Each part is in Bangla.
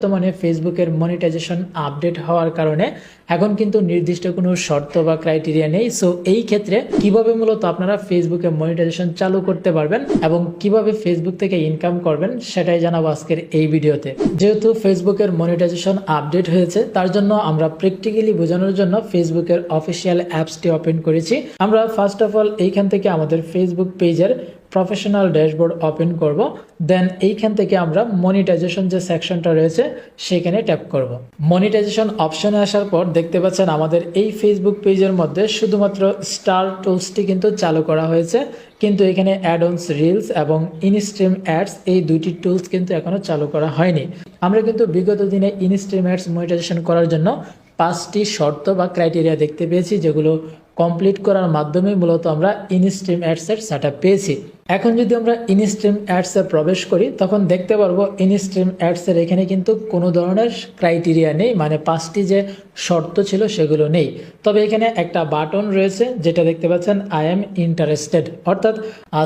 বর্তমানে ফেসবুকের মনিটাইজেশন আপডেট হওয়ার কারণে এখন কিন্তু নির্দিষ্ট কোনো শর্ত বা ক্রাইটেরিয়া নেই। সো এই ক্ষেত্রে কিভাবে মূলত আপনারা ফেসবুকে মনিটাইজেশন চালু করতে পারবেন এবং কিভাবে ফেসবুক থেকে ইনকাম করবেন সেটাই জানাবো আজকের এই ভিডিওতে। যেহেতু ফেসবুকের মনিটাইজেশন আপডেট হয়েছে তার জন্য আমরা প্র্যাকটিক্যালি বোঝানোর জন্য ফেসবুকের অফিসিয়াল অ্যাপসটি ওপেন করেছি। আমরা ফার্স্ট অফ অল এইখান থেকে আমাদের ফেসবুক পেজের প্রফেশনাল ড্যাশবোর্ড ওপেন করব, দেন এইখান থেকে আমরা মনিটাইজেশন যে সেকশনটা রয়েছে সেখানে ট্যাপ করব। মনিটাইজেশন অপশনে আসার পর দেখতে পাচ্ছেন আমাদের এই ফেসবুক পেজের মধ্যে শুধুমাত্র স্টার টুলসটি কিন্তু চালু করা হয়েছে, কিন্তু এখানে অ্যাডঅনস, রিলস এবং ইনস্ট্রিম অ্যাডস এই দুইটি টুলস কিন্তু এখনো চালু করা হয়নি। আমরা কিন্তু বিগত দিনে ইনস্ট্রিম অ্যাডস মনিটাইজেশন করার জন্য 5টি শর্ত বা ক্রাইটেরিয়া দেখতে পেয়েছি, যেগুলো কমপ্লিট করার মাধ্যমে মূলত আমরা ইনস্ট্রিম অ্যাডসের সেটআপ পেয়েছি। এখন যদি আমরা ইনস্ট্রিম অ্যাডসে প্রবেশ করি তখন দেখতে পারবো ইনস্ট্রিম অ্যাডসের এখানে কিন্তু কোনো ধরনের ক্রাইটেরিয়া নেই, মানে 5টি যে শর্ত ছিল সেগুলো নেই। তবে এখানে একটা বাটন রয়েছে যেটা দেখতে পাচ্ছেন আই এম ইন্টারেস্টেড, অর্থাৎ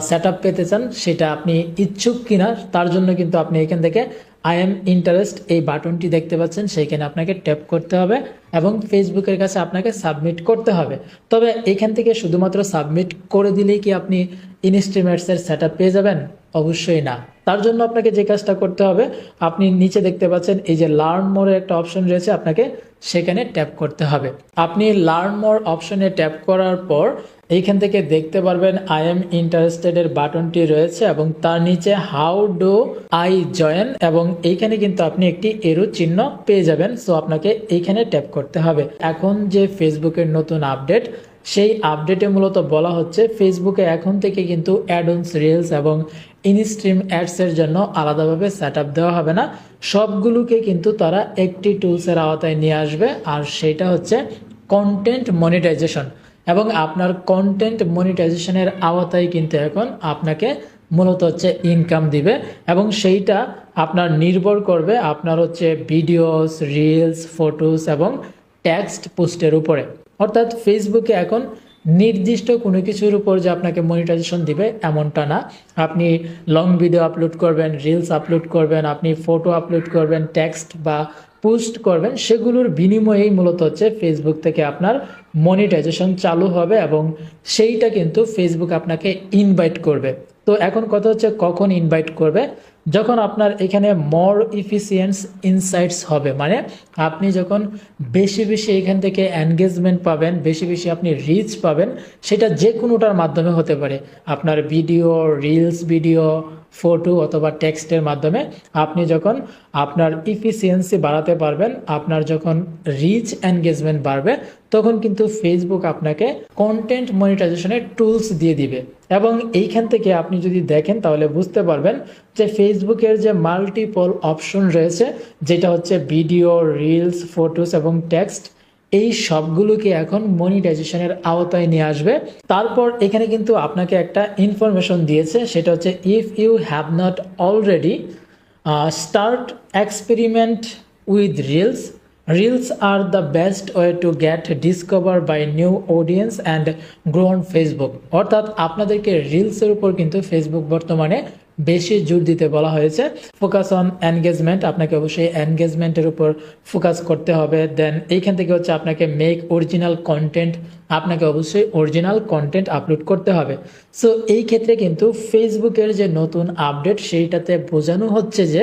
সেটআপ পেতে চান সেটা আপনি ইচ্ছুক কিনা তার জন্য কিন্তু আপনি এখান থেকে আই এম ইন্টারেস্ট এই বাটনটি দেখতে পাচ্ছেন, সেইখানে আপনাকে ট্যাপ করতে হবে এবং ফেসবুকের কাছে আপনাকে সাবমিট করতে হবে। তবে এখান থেকে শুধুমাত্র সাবমিট করে দিলেই কি আপনি ইনস্ট্রিম অ্যাডসের সেটআপ পেয়ে যাবেন? অবশ্যই না। তার জন্য আপনাকে যে কাজটা করতে হবে, আপনি নিচে দেখতে পাচ্ছেন এই যে লার্ন মোরের একটা অপশন রয়েছে, আপনাকে সেখানে ট্যাপ করতে হবে। আপনি লার্ন মোর অপশনে ট্যাপ করার পর এইখান থেকে দেখতে পারবেন আই এম ইন্টারেস্টেড এর বাটনটি রয়েছে এবং তার নিচে হাউ ডু আই জয়েন, এবং এইখানে কিন্তু আপনি একটি এরো চিহ্ন পেয়ে যাবেন। সো আপনাকে এইখানে ট্যাপ করতে হবে। এখন যে ফেসবুকের নতুন আপডেট, সেই আপডেটে মূলত বলা হচ্ছে ফেসবুকে এখন থেকে কিন্তু অ্যাডঅনস, রিলস এবং ইনস্ট্রিম অ্যাডসের জন্য আলাদাভাবে সেটআপ দেওয়া হবে না, সবগুলোকে কিন্তু তারা একটি টুলসের আওতায় নিয়ে আসবে, আর সেটা হচ্ছে কন্টেন্ট মনিটাইজেশন। এবং আপনার কন্টেন্ট মনিটাইজেশনের আওতায় কিন্তু এখন আপনাকে মূলত হচ্ছে ইনকাম দিবে, এবং সেইটা আপনার নির্ভর করবে আপনার হচ্ছে ভিডিওস, রিলস, ফটোস এবং টেক্সট পোস্টের উপরে। অর্থাৎ ফেসবুকে এখন নির্দিষ্ট কোনো কিছুর উপর যে আপনাকে মনিটাইজেশন দিবে এমনটা না। আপনি লং ভিডিও আপলোড করবেন, রিলস আপলোড করবেন, আপনি ফটো আপলোড করবেন, টেক্সট বা পোস্ট করবেন, সেগুলোর বিনিময়েই মূলত হচ্ছে ফেসবুক থেকে আপনার মনিটাইজেশন চালু হবে, এবং সেইটা কিন্তু ফেসবুক আপনাকে ইনভাইট করবে। তো এখন কথা হচ্ছে কখন ইনভাইট করবে? যখন আপনার এখানে মোর ইফিসিয়েন্স ইনসাইটস হবে, মানে আপনি যখন বেশি বেশি এখান থেকে এনগেজমেন্ট পাবেন, বেশি বেশি আপনি রিচ পাবেন, সেটা যে কোনোটার মাধ্যমে হতে পারে, আপনার ভিডিও, রিলস ভিডিও, ফটো অথবা টেক্সটের মাধ্যমে। আপনি যখন আপনার ইফিসিয়েন্সি বাড়াতে পারবেন, আপনার যখন রিচ এনগেজমেন্ট বাড়বে, তখন কিন্তু ফেসবুক আপনাকে কন্টেন্ট মনিটাইজেশনের টুলস দিয়ে দিবে। এবং এইখান থেকে আপনি যদি দেখেন তাহলে বুঝতে পারবেন যে ফেসবুকের যে মাল্টিপল অপশন রয়েছে, যেটা হচ্ছে ভিডিও, রিলস, ফটোস এবং টেক্সট, এই সবগুলোকে এখন মনিটাইজেশনের আওতায় নিয়ে আসবে। তারপর এখানে কিন্তু আপনাকে একটা ইনফরমেশন দিয়েছে, সেটা হচ্ছে if you have not already start experiment with reels, reels are the best way to get discover by new audience and grow on Facebook. অর্থাৎ আপনাদেরকে রিলসের উপর কিন্তু ফেসবুক বর্তমানে বেশি জোর দিতে বলা হয়েছে। ফোকাস অন এনগেজমেন্ট, আপনাকে অবশ্যই এনগেজমেন্টের উপর ফোকাস করতে হবে। দেন এইখান থেকে হচ্ছে আপনাকে মেক অরিজিনাল কন্টেন্ট, আপনাকে অবশ্যই অরিজিনাল কন্টেন্ট আপলোড করতে হবে। সো এই ক্ষেত্রে কিন্তু ফেসবুকের যে নতুন আপডেট সেইটাতে বোঝানো হচ্ছে যে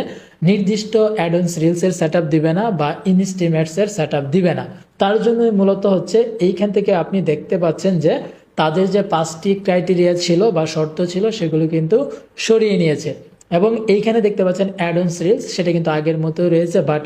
নির্দিষ্ট অ্যাডঅনস, রিলসের সেটআপ দিবে না বা ইনস্ট্রিম অ্যাডসের সেটআপ দিবে না। তার জন্যই মূলত হচ্ছে এইখান থেকে আপনি দেখতে পাচ্ছেন যে তাদের যে 5টি ক্রাইটেরিয়া ছিল বা শর্ত ছিল সেগুলো কিন্তু সরিয়ে নিয়েছে। এবং এইখানে দেখতে পাচ্ছেন অ্যাডঅনস, রিলস, সেটা কিন্তু আগের মতোই রয়েছে, বাট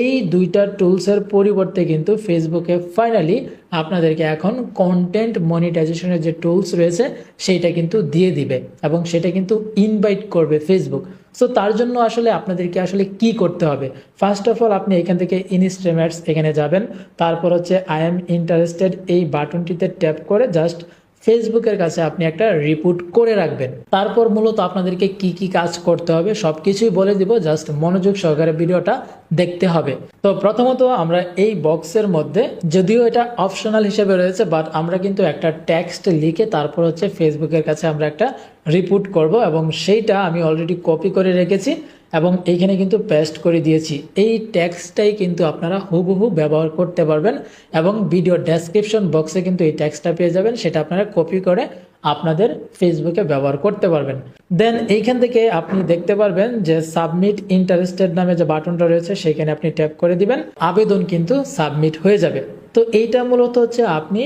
এই দুইটা টুলসের পরিবর্তে কিন্তু ফেসবুকে ফাইনালি আপনাদেরকে এখন কন্টেন্ট মনিটাইজেশনের যে টুলস রয়েছে সেইটা কিন্তু দিয়ে দিবে, এবং সেটা কিন্তু ইনভাইট করবে ফেসবুক। সো তার জন্য আসলে আপনাদেরকে আসলে কি করতে হবে? ফার্স্ট অফ অল আপনি এখান থেকে ইনস্ট্রিম অ্যাডস এখানে যাবেন, তারপর হচ্ছে আই এম ইন্টারেস্টেড এই বাটনটিতে ট্যাপ করে জাস্ট ফেসবুকের কাছে আপনি একটা রিপোর্ট করে রাখবেন। তারপর মূলত আপনাদেরকে কি কি কাজ করতে হবে সবকিছুই বলে দিব, জাস্ট মনোযোগ সহকারে ভিডিওটা দেখতে হবে। তো প্রথমত আমরা এই বক্সের মধ্যে, যদিও এটা অপশনাল হিসেবে রয়েছে, বাট আমরা কিন্তু একটা টেক্সট লিখে তারপর হচ্ছে ফেসবুকের কাছে আমরা একটা রিপোর্ট করব, এবং সেইটা আমি অলরেডি কপি করে রেখেছি। এবং এইখানে কিন্তু পেস্ট করে দিয়েছি। এই টেক্সটটাই কিন্তু আপনারা হুবহু ব্যবহার করতে পারবেন এবং ভিডিও ডেসক্রিপশন বক্সে কিন্তু এই টেক্সটটা পেয়ে যাবেন, সেটা আপনারা কপি করে আপনাদের ফেসবুকে ব্যবহার করতে পারবেন। দেন এইখান থেকে আপনি দেখতে পারবেন যে সাবমিট ইন্টারেস্টেড নামে যে বাটনটা রয়েছে সেখানে আপনি ট্যাপ করে দিবেন, আবেদন কিন্তু সাবমিট হয়ে যাবে। তো এইটা মূলত হচ্ছে আপনি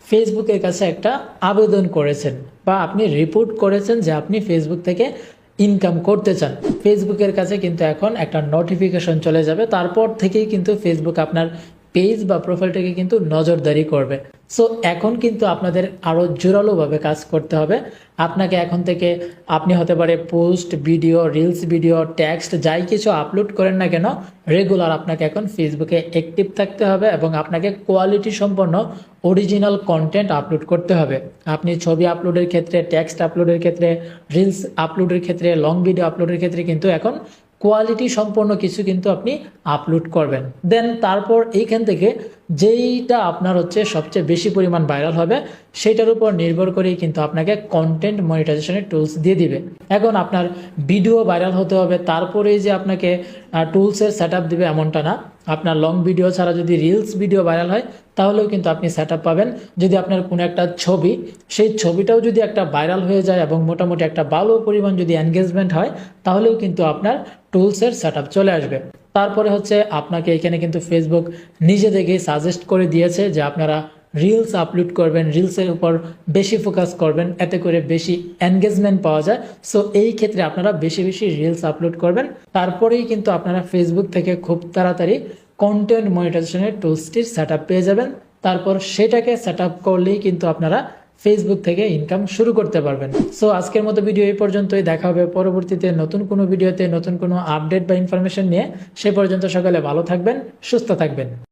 ফেসবুকের কাছে একটা আবেদন করেছেন বা আপনি রিপোর্ট করেছেন যে আপনি ফেসবুক থেকে ইনকাম করতে চান। ফেসবুকের কাছে কিন্তু এখন একটা নোটিফিকেশন চলে যাবে, তারপর থেকেই কিন্তু ফেসবুক আপনার পেজ বা প্রোফাইলটাকে কিন্তু নজরদারি করবে। সো এখন কিন্তু আপনাদের আরও জোরালোভাবে কাজ করতে হবে। আপনাকে এখন থেকে আপনি হতে পারে post video, reels video, text যাই কিছু আপলোড করেন না কেন, রেগুলার আপনাকে এখন ফেসবুকে অ্যাক্টিভ থাকতে হবে এবং আপনাকে কোয়ালিটি সম্পন্ন অরিজিনাল কন্টেন্ট আপলোড করতে হবে। আপনি ছবি আপলোডের ক্ষেত্রে, টেক্সট আপলোডের ক্ষেত্রে, রিলস আপলোডের ক্ষেত্রে, লং ভিডিও আপলোডের ক্ষেত্রে কিন্তু এখন কোয়ালিটি সম্পন্ন কিছু কিন্তু আপনি আপলোড করবেন। দেন তারপর এইখান থেকে যেইটা আপনার হচ্ছে সবচেয়ে বেশি পরিমাণ ভাইরাল হবে সেটার উপর নির্ভর করেই কিন্তু আপনাকে কন্টেন্ট মনিটাইজেশনের টুলস দিয়ে দিবে। এখন আপনার ভিডিও ভাইরাল হতে হবে তারপরেই যে আপনাকে টুলসের সেট আপ দিবে এমনটা না। আপনার লং ভিডিও ছাড়া যদি রিলস ভিডিও ভাইরাল হয় তাহলেও কিন্তু আপনি সেট আপ পাবেন। যদি আপনার কোনো একটা ছবি, সেই ছবিটাও যদি একটা ভাইরাল হয়ে যায় এবং মোটামুটি একটা ভালো পরিমাণ যদি এনগেজমেন্ট হয় তাহলেও কিন্তু আপনার টুলসের সেট আপ চলে আসবে। তারপরে হচ্ছে আপনাকে এখানে কিন্তু ফেসবুক নিজে থেকেই সাজেস্ট করে দিয়েছে যে আপনারা রিলস আপলোড করবেন, রিলসের উপর বেশি ফোকাস করবেন, এতে করে বেশি এনগেজমেন্ট পাওয়া যায়। সো এই ক্ষেত্রে আপনারা বেশি বেশি রিলস আপলোড করবেন, তারপরেই কিন্তু আপনারা ফেসবুক থেকে খুব তাড়াতাড়ি কন্টেন্ট মনিটাইজেশনের টুলসটির সেট আপ পেয়ে যাবেন। তারপর সেটাকে সেট আপ করলেই কিন্তু আপনারা ফেসবুক থেকে ইনকাম শুরু করতে পারবেন। সো আজকের মতো ভিডিও এই পর্যন্তই। দেখা হবে পরবর্তীতে নতুন কোনো ভিডিওতে নতুন কোনো আপডেট বা ইনফরমেশন নিয়ে। সে পর্যন্ত সকালে ভালো থাকবেন, সুস্থ থাকবেন।